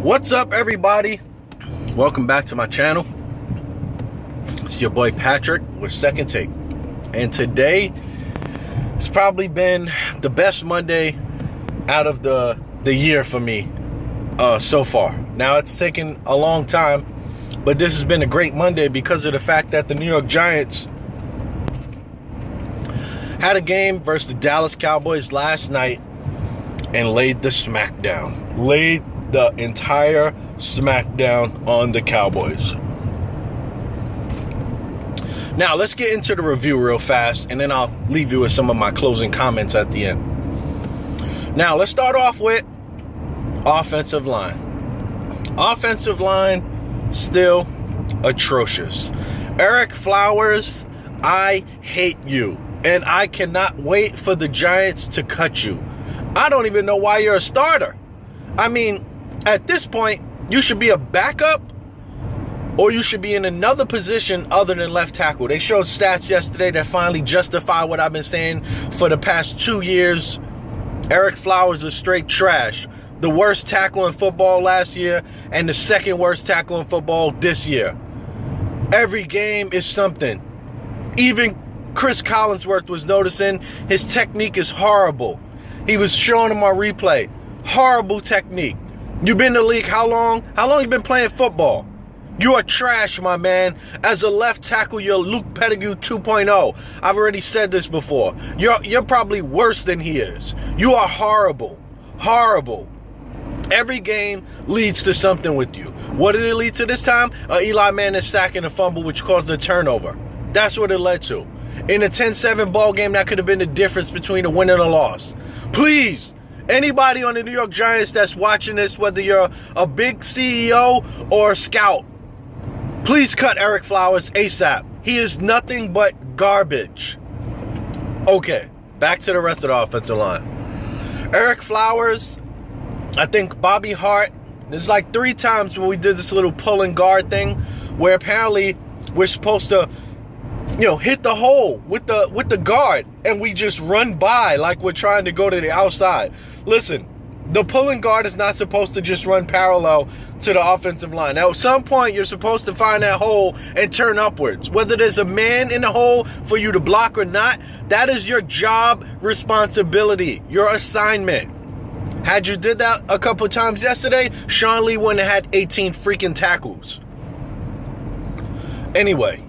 What's up, everybody? Welcome back to my channel. It's your boy Patrick with Second Take, and today it's probably been the best Monday out of the year for me so far. Now, it's taken a long time, but this has been a great Monday because of the fact that the New York Giants had a game versus the Dallas Cowboys last night and laid the smackdown. Laid the entire smackdown on the Cowboys. Now, let's get into the review real fast, and then I'll leave you with some of my closing comments at the end. Now, let's start off with offensive line. Offensive line, still atrocious. Ereck Flowers, I hate you, and I cannot wait for the Giants to cut you. I don't even know why you're a starter. I mean, at this point, you should be a backup or you should be in another position other than left tackle. They showed stats yesterday that finally justify what I've been saying for the past 2 years. Ereck Flowers is straight trash. The worst tackle in football last year and the second worst tackle in football this year. Every game is something. Even Chris Collinsworth was noticing his technique is horrible. He was showing him on replay. Horrible technique. You've been in the league how long? How long you been playing football? You are trash, my man. As a left tackle, you're Luke Pettigrew 2.0. I've already said this before. You're probably worse than he is. You are horrible. Horrible. Every game leads to something with you. What did it lead to this time? Eli Manning sacking a fumble, which caused a turnover. That's what it led to. In a 10-7 ball game, that could have been the difference between a win and a loss. Please, anybody on the New York Giants that's watching this, whether you're a big CEO or a scout, please cut Ereck Flowers ASAP. He is nothing but garbage. Okay, back to the rest of the offensive line. Ereck Flowers, I think Bobby Hart, there's like 3 times where we did this little pull and guard thing where apparently we're supposed to, hit the hole with the guard, and we just run by like we're trying to go to the outside. Listen, the pulling guard is not supposed to just run parallel to the offensive line. Now, at some point, you're supposed to find that hole and turn upwards. Whether there's a man in the hole for you to block or not, that is your job responsibility, your assignment. Had you did that a couple of times yesterday, Sean Lee wouldn't have had 18 freaking tackles. Anyway,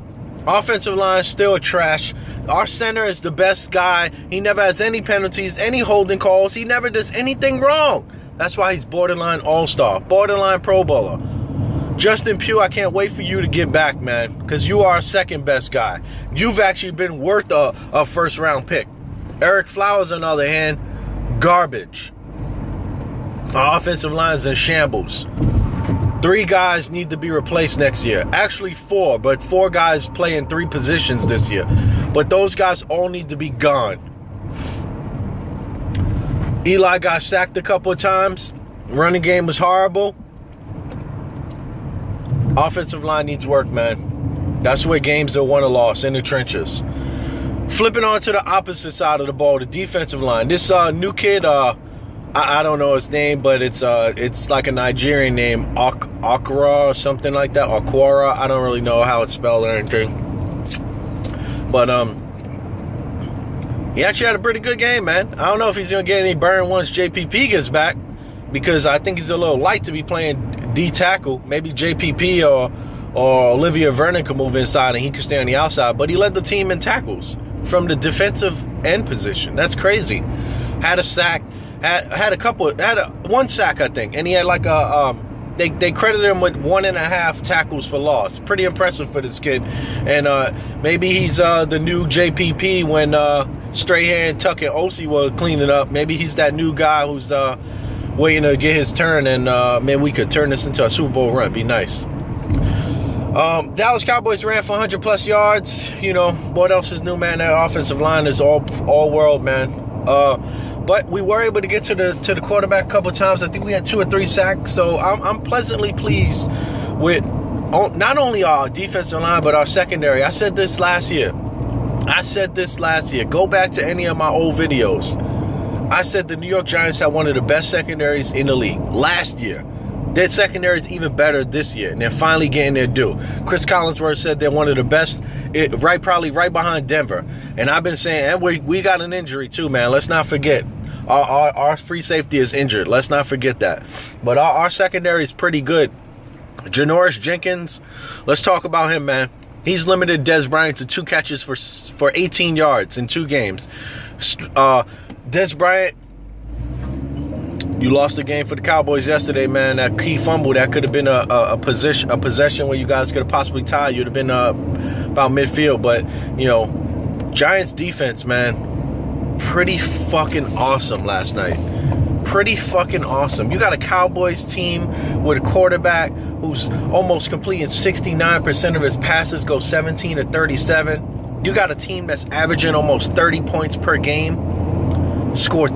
offensive line still trash. Our center is the best guy. He never has any penalties, any holding calls. He never does anything wrong. That's why he's borderline all-star, borderline Pro Bowler. Justin Pugh, I can't wait for you to get back, man, because you are our second best guy. You've actually been worth a first-round pick. Ereck Flowers, on the other hand, garbage. Our offensive line is in shambles. 3 guys need to be replaced next year. Actually 4, but 4 guys play in 3 positions this year. But those guys all need to be gone. Eli got sacked a couple of times. Running game was horrible. Offensive line needs work, man. That's where games are won or lost, in the trenches. Flipping on to the opposite side of the ball, the defensive line. This new kid, I don't know his name, but it's like a Nigerian name, Okra or something like that, Okwara. I don't really know how it's spelled or anything. But he actually had a pretty good game, man. I don't know if he's going to get any burn once JPP gets back, because I think he's a little light to be playing D tackle. Maybe JPP or Olivia Vernon can move inside and he can stay on the outside. But he led the team in tackles from the defensive end position. That's crazy. Had a sack. Had one sack, I think, and he had like they credited him with 1.5 tackles for loss. Pretty impressive for this kid, and maybe he's the new JPP when Strahan, Tuck, and Osi were cleaning up. Maybe he's that new guy who's waiting to get his turn, and maybe we could turn this into a Super Bowl run. Be nice. Dallas Cowboys ran for 100 plus yards. What else is new, man? That offensive line is all world, man. But we were able to get to the quarterback a couple of times. I think we had 2 or 3 sacks. So I'm pleasantly pleased with not only our defensive line, but our secondary. I said this last year. Go back to any of my old videos. I said the New York Giants had one of the best secondaries in the league last year. Their secondary is even better this year, and they're finally getting their due. Chris Collinsworth said they're one of the best, probably right behind Denver. And I've been saying, and we got an injury too, man. Let's not forget. Our free safety is injured. Let's not forget that. But our secondary is pretty good. Janoris Jenkins, let's talk about him, man. He's limited Dez Bryant to 2 catches for 18 yards in 2 games. Dez Bryant, you lost the game for the Cowboys yesterday, man. That key fumble, that could have been a possession where you guys could have possibly tied. You'd have been about midfield. But, Giants defense, man, pretty fucking awesome last night. Pretty fucking awesome. You got a Cowboys team with a quarterback who's almost completing 69% of his passes, go 17 to 37. You got a team that's averaging almost 30 points per game. Score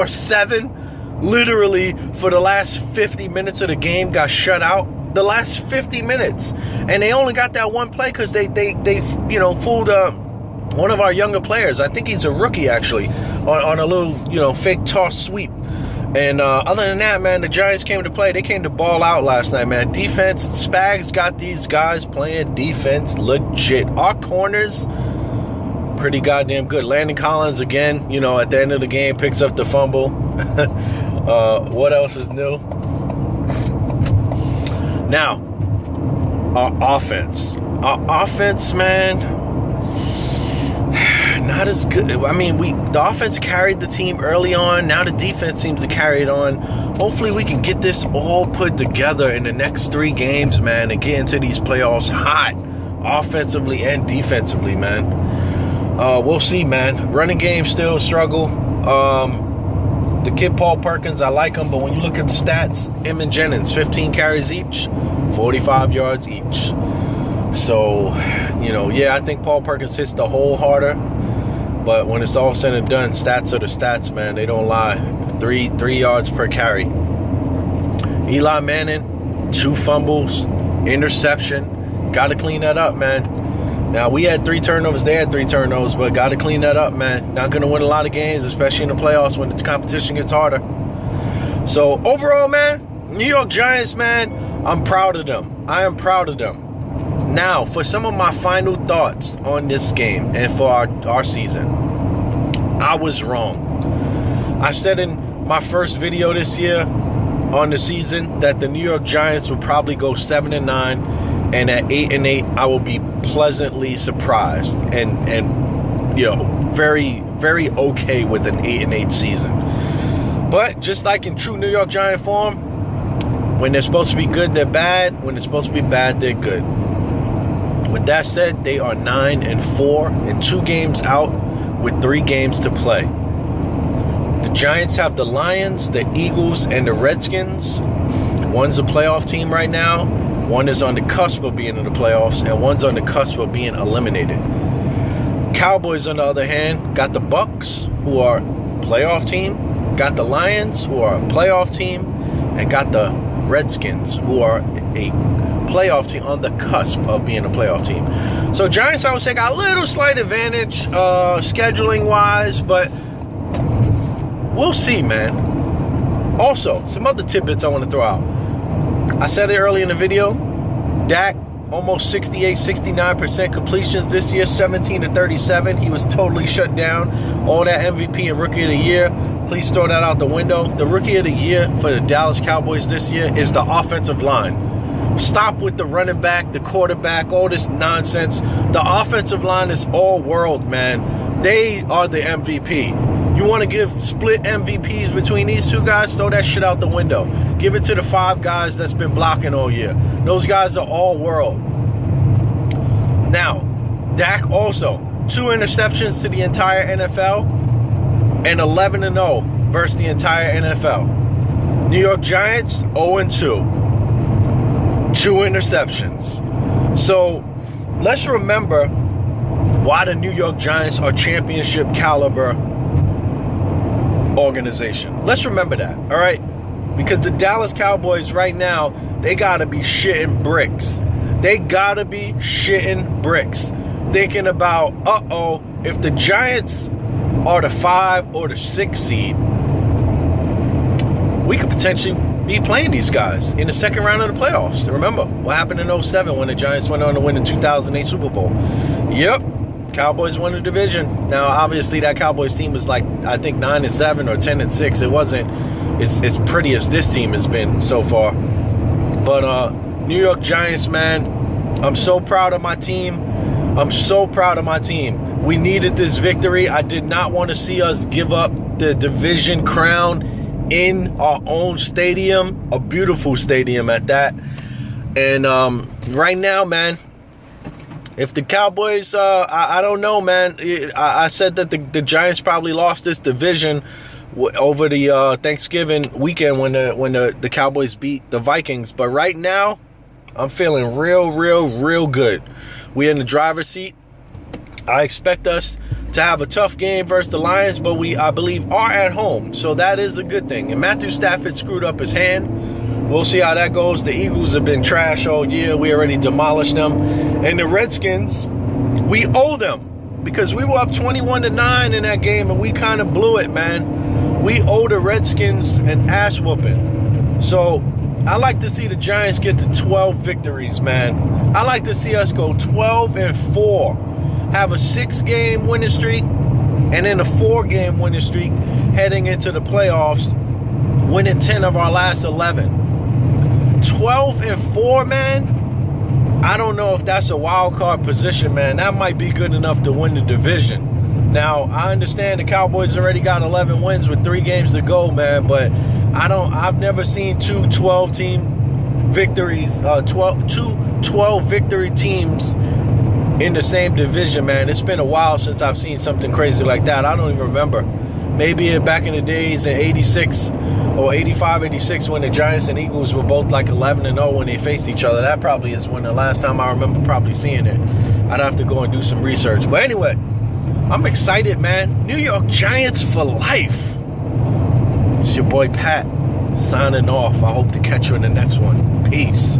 7. Literally, for the last 50 minutes of the game, got shut out. The last 50 minutes. And they only got that one play because they fooled one of our younger players. I think he's a rookie, actually, on a little, fake toss sweep. And other than that, man, the Giants came to play. They came to ball out last night, man. Defense, Spags got these guys playing defense legit. Our corners, pretty goddamn good. Landon Collins, again, at the end of the game, picks up the fumble. What else is new? Now, our offense. Our offense, man, not as good. I mean, the offense carried the team early on. Now the defense seems to carry it on. Hopefully we can get this all put together in the next 3 games, man, and get into these playoffs hot, offensively and defensively, man. We'll see, man. Running game still a struggle. The kid Paul Perkins, I like him, but when you look at the stats, him and Jennings, 15 carries each, 45 yards each. So, I think Paul Perkins hits the hole harder. But when it's all said and done, stats are the stats, man. They don't lie. 3 yards per carry. Eli Manning, 2 fumbles, interception. Got to clean that up, man. Now, we had 3 turnovers. They had 3 turnovers, but got to clean that up, man. Not going to win a lot of games, especially in the playoffs when the competition gets harder. So, overall, man, New York Giants, man, I'm proud of them. I am proud of them. Now, for some of my final thoughts on this game and for our season, I was wrong. I said in my first video this year on the season that the New York Giants would probably go 7-9, and at 8-8, I will be pleasantly surprised and very, very okay with an 8-8 season. But just like in true New York Giant form, when they're supposed to be good, they're bad. When they're supposed to be bad, they're good. With that said, they are 9-4 and 2 games out with 3 games to play. The Giants have the Lions, the Eagles, and the Redskins. One's a playoff team right now. One is on the cusp of being in the playoffs, and one's on the cusp of being eliminated. Cowboys, on the other hand, got the Bucks, who are a playoff team, got the Lions, who are a playoff team, and got the Redskins, who are a playoff team on the cusp of being a playoff team. So Giants, I would say, got a little slight advantage scheduling wise, but we'll see, man. Also, some other tidbits I want to throw out. I said it early in the video. Dak, almost 69% completions this year, 17 to 37. He was totally shut down. All that MVP and Rookie of the Year, please throw that out the window. The Rookie of the Year for the Dallas Cowboys this year is the offensive line. Stop with the running back, the quarterback, all this nonsense. The offensive line is all world, man. They are the MVP. You want to give split MVPs between these 2 guys? Throw that shit out the window. Give it to the 5 guys that's been blocking all year. Those guys are all world. Now, Dak also, 2 interceptions to the entire NFL and 11-0 versus the entire NFL. New York Giants, 0-2. 2 interceptions. So let's remember why the New York Giants are championship caliber organization. Let's remember that, all right? Because the Dallas Cowboys right now, they gotta be shitting bricks. They gotta be shitting bricks. Thinking about, if the Giants are the 5 or the 6 seed, we could potentially be playing these guys in the second round of the playoffs. Remember what happened in 07 when the Giants went on to win the 2008 Super Bowl. Yep. Cowboys won the division. Now, obviously, that Cowboys team was like, I think 9-7 or 10-6. It wasn't as pretty as this team has been so far. But New York Giants, man, I'm so proud of my team. I'm so proud of my team. We needed this victory. I did not want to see us give up the division crown in our own stadium, a beautiful stadium at that. And right now, man, if the Cowboys, I don't know, man. I said that the Giants probably lost this division over the Thanksgiving weekend when the Cowboys beat the Vikings. But right now, I'm feeling real good. We're in the driver's seat. I expect us to have a tough game versus the Lions, but we, I believe, are at home. So that is a good thing. And Matthew Stafford screwed up his hand. We'll see how that goes. The Eagles have been trash all year. We already demolished them. And the Redskins, we owe them because we were up 21-9 in that game, and we kind of blew it, man. We owe the Redskins an ass whooping. So I like to see the Giants get to 12 victories, man. I like to see us go 12-4, have a 6-game winning streak, and then a 4-game winning streak heading into the playoffs, winning 10 of our last 11. 12-4, man. I don't know if that's a wild card position, man. That might be good enough to win the division. Now, I understand the Cowboys already got 11 wins with 3 games to go, man, but I've never seen two 12-team victories, two 12-victory teams in the same division, man. It's been a while since I've seen something crazy like that. I don't even remember. Maybe back in the days in 86 or 85, 86 when the Giants and Eagles were both like 11-0 when they faced each other. That probably is when the last time I remember probably seeing it. I'd have to go and do some research. But anyway, I'm excited, man. New York Giants for life. It's your boy Pat signing off. I hope to catch you in the next one. Peace.